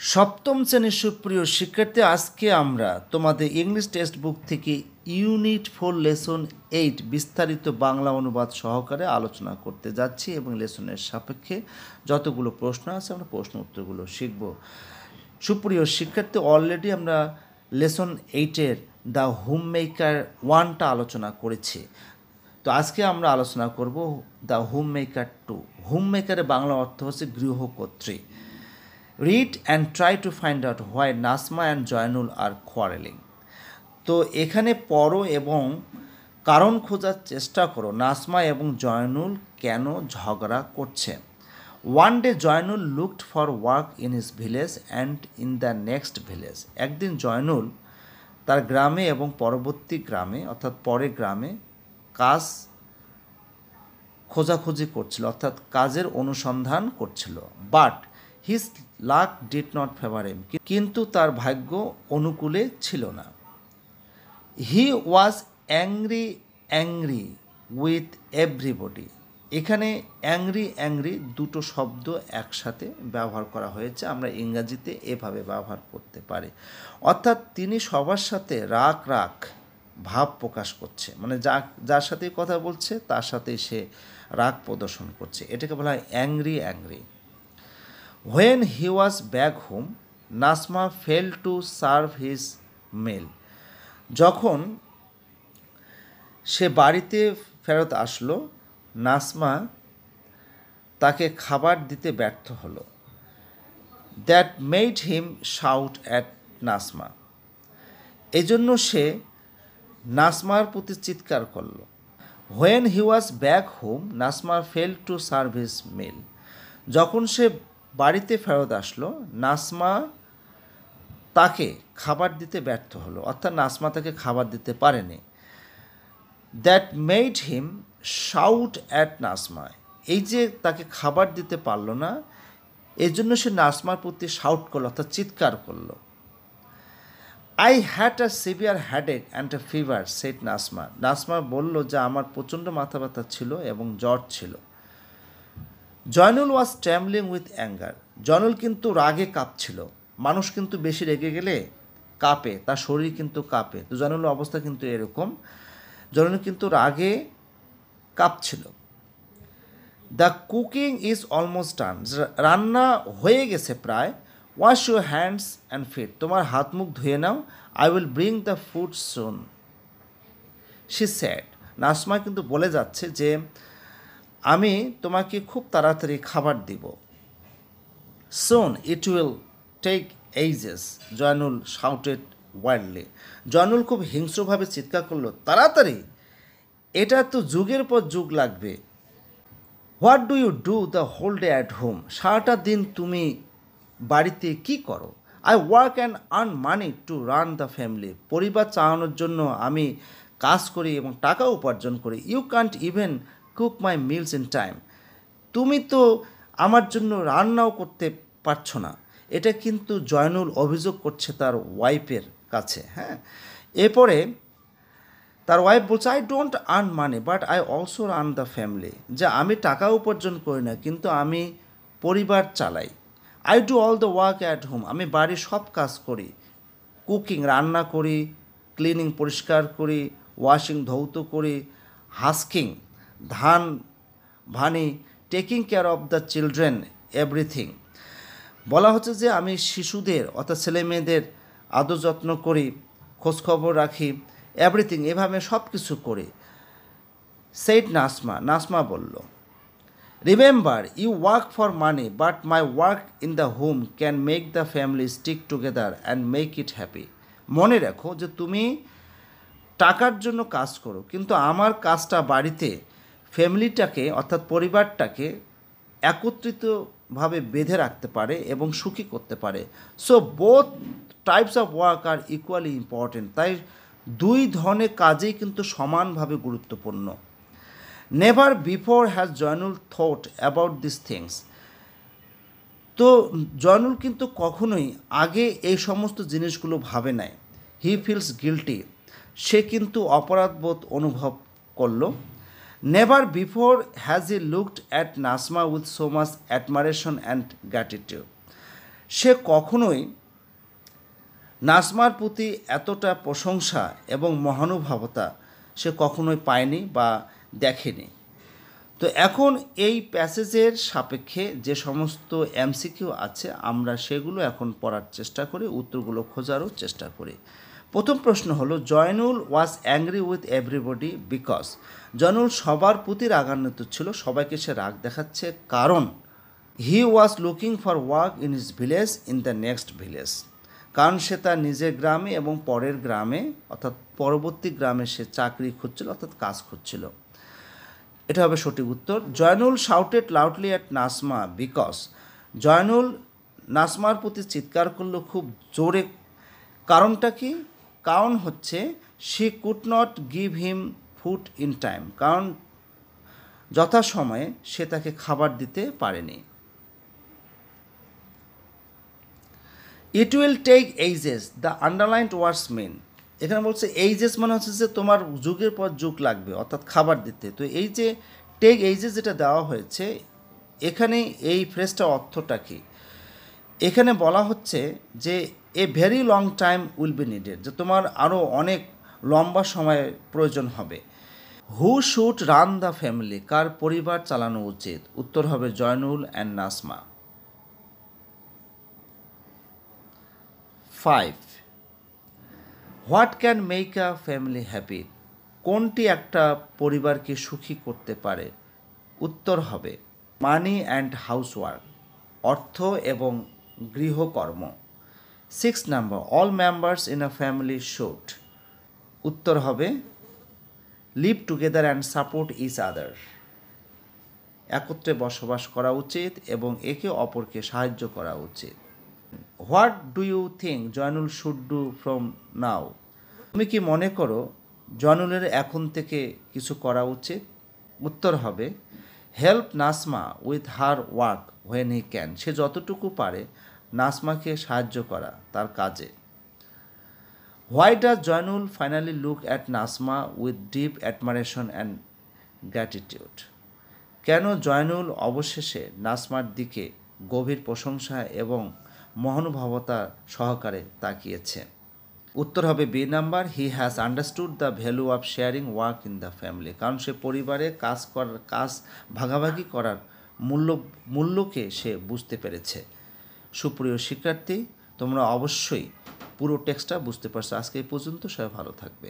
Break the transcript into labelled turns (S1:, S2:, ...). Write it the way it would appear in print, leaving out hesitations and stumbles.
S1: সপ্তম শ্রেণীর সুপ্রিয় শিক্ষার্থী, আজকে আমরা তোমাদের ইংলিশ টেক্সট বুক থেকে ইউনিট 4 লেসন 8 বিস্তারিত বাংলা অনুবাদ সহকারে আলোচনা করতে যাচ্ছি এবং লেসনের সাপেক্ষে যতগুলো প্রশ্ন আছে আমরা প্রশ্ন উত্তরগুলো শিখব। সুপ্রিয় শিক্ষার্থী, অলরেডি আমরা লেসন 8-এর দ্য হোম মেকার 1টা আলোচনা করেছি। তো আজকে আমরা আলোচনা করব দ্য হোম মেকার 2। হোম মেকারের বাংলা অর্থ হচ্ছে গৃহকর্ত্রী। Read and try to find out why Nasma and Joynul are quarreling. তো এখানে পড়ো এবং কারণ খোঁজার চেষ্টা করো নাসমা এবং জয়নুল কেন ঝগড়া করছে। One day Joynul looked for work in his village and in the next village. একদিন জয়নুল তার গ্রামে এবং পরবর্তী গ্রামে অর্থাৎ পরের গ্রামে কাজ খোঁজাখুঁজি করছিল, অর্থাৎ কাজের অনুসন্ধান করছিল। But his luck did not favour him, কিন্তু তার ভাগ্য অনুকূলে ছিল না। He was angry with everybody. এখানে অ্যাংরি দুটো শব্দ একসাথে ব্যবহার করা হয়েছে, আমরা ইংরাজিতে এভাবে ব্যবহার করতে পারি, অর্থাৎ তিনি সবার সাথে রাগ ভাব প্রকাশ করছে, মানে যার সাথে কথা বলছে তার সাথে সে রাগ প্রদর্শন করছে, এটাকে বলা হয় angry. When he was back home, Nasma failed to serve his meal. যখন সে বাড়িতে ফেরত আসলো, নাসমা তাকে খাবার দিতে ব্যর্থ হলো। That made him shout at Nasma. এজন্য সে নাসমার প্রতি চিৎকার করলো। When he was back home, Nasma failed to serve his meal. যখন সে বাড়িতে ফেরত আসলো, নাসমা তাকে খাবার দিতে ব্যর্থ হলো, অর্থাৎ নাসমা তাকে খাবার দিতে পারেনি। That made him shout at Nasma. এই যে তাকে খাবার দিতে পারলো না, এই জন্য সে নাসমার প্রতি শাউট করলো, অর্থাৎ চিৎকার করলো। I had a severe headache and a fever, said Nasma. Nasma বলল যে আমার প্রচণ্ড মাথা ব্যথা ছিল এবং জ্বর ছিল। জয়নুল ওয়াজ ট্রেমলিং উইথ অ্যাঙ্গার। জয়নুল কিন্তু রাগে কাঁপছিল। মানুষ কিন্তু বেশি রেগে গেলে কাঁপে, তার শরীর কিন্তু কাঁপে। তো জয়নুলের অবস্থা কিন্তু এরকম, জয়নুল কিন্তু রাগে কাঁপছিল। The cooking is almost done. রান্না হয়ে গেছে প্রায়। Wash your hands and feet. তোমার হাত মুখ ধুয়ে নাও। I will bring the food soon, she said. Nasma কিন্তু বলে যাচ্ছে যে আমি তোমাকে খুব তাড়াতাড়ি খাবার দিব। Soon it will take ages, Zainul shouted wildly. Zainul খুব হিংস্রভাবে চিৎকার করলো, তাড়াতাড়ি, এটা তো যুগের পর যুগ লাগবে। What do you do the whole day at home. সারাটা দিন তুমি বাড়িতে কি করো? I work and earn money to run the family. পরিবার চালানোর জন্য আমি কাজ করি এবং টাকা উপার্জন করি। You can't even cook my meals in time. তুমি তো আমার জন্য রান্নাও করতে পারছো না। এটা কিন্তু জয়নুল অভিযোগ করছে তার ওয়াইফের কাছে। হ্যাঁ, এরপরে তার ওয়াইফ বলছে I don't earn money but I also run the family, যে আমি টাকা উপার্জন করি না কিন্তু আমি পরিবার চালাই। I do all the work at home, আমি বাড়ির সব কাজ করি। কুকিং, রান্না করি, ক্লিনিং, পরিষ্কার করি, ওয়াশিং, ধৌত করি, হাস্কিং, ধান ভানি, taking care of the children, everything. বলা হচ্ছে যে আমি শিশুদের অর্থাৎ ছেলে মেয়েদের আদর যত্ন করি, খোঁজখবর রাখি, এভরিথিং, এভাবে সব কিছু করি। সেইড নাসমা বলল, remember you work for money but my work in the home can make the family stick together and make it happy. মনে রাখো যে তুমি টাকার জন্য কাজ করো, কিন্তু আমার কাজটা বাড়িতে ফ্যামিলিটাকে অর্থাৎ পরিবারটাকে একত্রিতভাবে বেঁধে রাখতে পারে এবং সুখী করতে পারে। So both types of work are equally important. তাই দুই ধরনের কাজেই কিন্তু সমানভাবে গুরুত্বপূর্ণ। Never before has Zainul thought about this things. তো জয়নুল কিন্তু কখনোই আগে এই সমস্ত জিনিসগুলো ভাবে নাই। হি ফিলস গিল্টি, সে কিন্তু অপরাধবোধ অনুভব করলো। Never before has he looked at Nasma with so much admiration and gratitude. সে কখনোই নাজমার প্রতি এতটা প্রশংসা এবং মহানুভবতা সে কখনোই পায়নি বা দেখেনি। তো এখন এই প্যাসেজের সাপেক্ষে যে সমস্ত এমসিকিউ আছে আমরা সেগুলো এখন পড়ার চেষ্টা করি, উত্তরগুলো খোঁজারও চেষ্টা করি। প্রথম প্রশ্ন হলো, Zainul was angry with everybody because. Zainul সবার প্রতি রাগান্বিত ছিল, সবাইকে সে রাগ দেখাচ্ছে কারণ he was looking for work in his village in the next village. কারণ সে তার নিজের গ্রামে এবং পরের গ্রামে অর্থাৎ পরবর্তী গ্রামে সে চাকরি খুঁজছিল অর্থাৎ কাজ খুঁজছিল। এটা হবে সঠিক উত্তর। Zainul shouted loudly at Nasma because. Zainul নাসমার প্রতি চিৎকার করলো খুব জোরে। কারণটা কি? কারণ হচ্ছে she could not give him food in time, কারণ যথাসময়ে সে তাকে খাবার দিতে পারেনি। It will take ages, the underlined words mean. এখানে বলছে এইজেস মানে হচ্ছে যে তোমার যুগের পর যুগ লাগবে অর্থাৎ খাবার দিতে। তো এই যে টেক এইজেস যেটা দেওয়া হয়েছে এখানে এই ফ্রেজটার অর্থটা কি? এখানে বলা হচ্ছে যে a very long time will be needed, যে তোমার আরও অনেক লম্বা সময় প্রয়োজন হবে। Who should run the family, কার পরিবার চালানো উচিত? উত্তর হবে Zainul and Nasma. 5. What can make a family happy? কোনটি একটা পরিবারকে সুখী করতে পারে? উত্তর হবে মানি অ্যান্ড হাউসওয়ার্ক, অর্থ এবং গৃহকর্ম। 6 number, all members in a family should. উত্তর হবে live together and support each other, একত্রে বসবাস করা উচিত এবং একে অপরকে সাহায্য করা উচিত। What do you think Zainul should do from now? তুমি কি মনে করো জয়নুলের এখন থেকে কিছু করা উচিত? উত্তর হবে help Nasma with her work when he can, সে যতটুকু পারে নাসমাকে সাহায্য করা তার কাজে। Why does Zainul finally look at Nasma with deep admiration and gratitude? কেন জয়নুল অবশেষে নাসমার দিকে গভীর প্রশংসা এবং মহানুভবতা সহকারে তাকিয়েছে? উত্তর হবে B number, he has understood the value of sharing work in the family, কারণ সে পরিবারে কাজ ভাগাভাগি করার মূল্যকে সে বুঝতে পেরেছে। সুপ্রিয় শিক্ষার্থী, তোমরা অবশ্যই পুরো টেক্সটটা বুঝতে পারছো। আজকে এই পর্যন্ত, সবাই ভালো থাকবে।